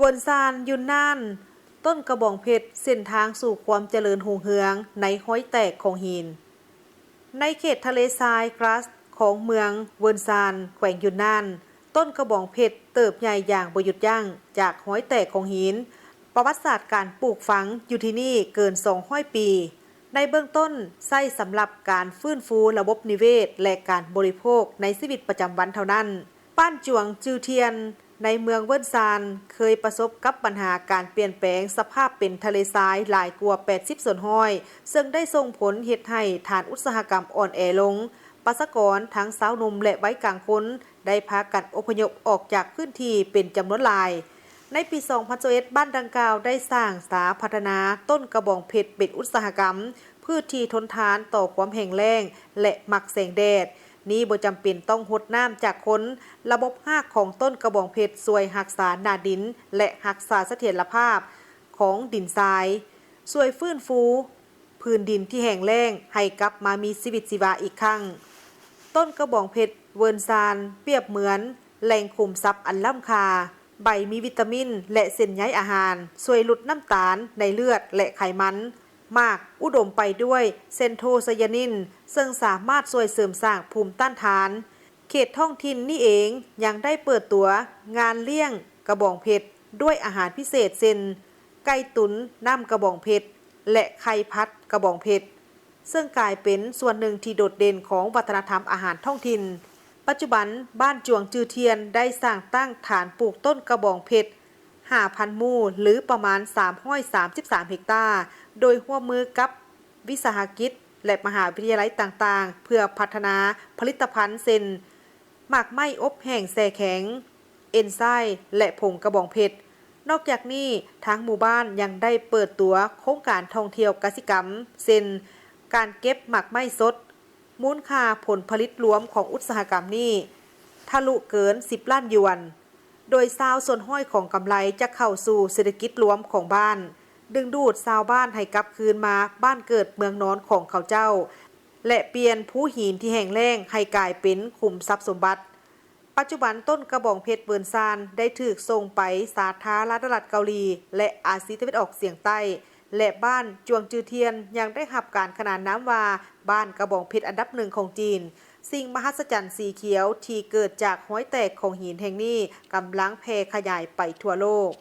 เวินซานยุนนานต้นกระบองเพชรเส้นทางสู่ความเจริญรุ่งเรืองในห้อยแตกของหินในเขตทะเลทรายกราสของเมืองเวินซานแขวงยุนนานต้นกระบองเพชรเติบใหญ่อย่างบ่หยุดยั้งจากห้อยแตกของหินประวัติศาสตร์การปลูกฝังอยู่ที่นี่เกิน200 ปีในเบื้องต้นใช้สำหรับการฟื้นฟูระบบนิเวศและการบริโภคในชีวิตประจำวันเท่านั้นป้านจวงจือเทียนในเมืองเวินซานเคยประสบกับปัญหาการเปลี่ยนแปลงสภาพเป็นทะเลทรายหลายกว่า80 ส่วนห้อยซึ่งได้ส่งผลเฮ็ดให้ฐานอุตสาหกรรมอ่อนแอลงประชากรทั้งสาวหนุ่มและวัยกลางคนได้พากันอพยพออกจากพื้นที่เป็นจำนวนหลายในปี2021บ้านดังกล่าวได้สร้างสาพัฒนาต้นกระบองเพชรเป็นอุตสาหกรรมพืชที่ทนทานต่อความแห้งแล้งและมักแสงแดดนี้บ่จำเป็นต้องหดน้ำจากคนระบบรากของต้นกระบองเพชรช่วยรักษาหน้าดินและรักษาเสถียรภาพของดินทรายช่วยฟื้นฟูพื้นดินที่แห้งแล้งให้กลับมามีชีวิตชีวาอีกครั้งต้นกระบองเพชรเวินซานเปรียบเหมือนแหล่งขุมทรัพย์อันล้ำค่าใบมีวิตามินและเส้นใยอาหารช่วยลดน้ำตาลในเลือดและไขมันมากอุดมไปด้วยเซนโทไซยานินซึ่งสามารถช่วยเสริมสร้างภูมิต้านทานเขตท้องถิ่นนี่เองยังได้เปิดตัวงานเลี้ยงกระบองเพชรด้วยอาหารพิเศษเช่นไก่ตุ๋นน้ำกระบองเพชรและไข่พัดกระบองเพชรซึ่งกลายเป็นส่วนหนึ่งที่โดดเด่นของวัฒนธรรมอาหารท้องถิ่นปัจจุบันบ้านจวงจือเทียนได้สร้างตั้งฐานปลูกต้นกระบองเพชร5,000 มู่หรือประมาณ333 เฮกตาร์โดยร่วมมือกับวิสาหกิจและมหาวิทยาลัยต่างๆเพื่อพัฒนาผลิตภัณฑ์เช่นหมากไหม้อบแห้งแช่แข็งเอนไซม์และผงกระบองเพชรนอกจากนี้ทางหมู่บ้านยังได้เปิดตัวโครงการท่องเที่ยวกสิกรรมเช่นการเก็บหมากไหม้สดมูลค่าผลผลิตรวมของอุตสาหกรรมนี้ทะลุเกิน10 ล้านหยวนโดยซาวส่วนห้อยของกำไรจะเข้าสู่เศรษฐกิจรวมของบ้านดึงดูดชาวบ้านให้กลับคืนมาบ้านเกิดเมืองนอนของเขาเจ้าและเปลี่ยนภูหินที่แห้งแล้งให้กลายเป็นขุมทรัพย์สมบัติปัจจุบันต้นกระบองเพชรเวินซานได้ถูกส่งไปสาธารณรัฐเกาหลีและอาเซียนตะวันออกเฉียงใต้และบ้านจวงจือเทียนยังได้รับการขนานนามว่าบ้านกระบองเพชรอันดับ1ของจีนสิ่งมหัศจรรย์สีเขียวที่เกิดจากห้อยแตกของหินแห่งนี้กำลังแพร่ขยายไปทั่วโลก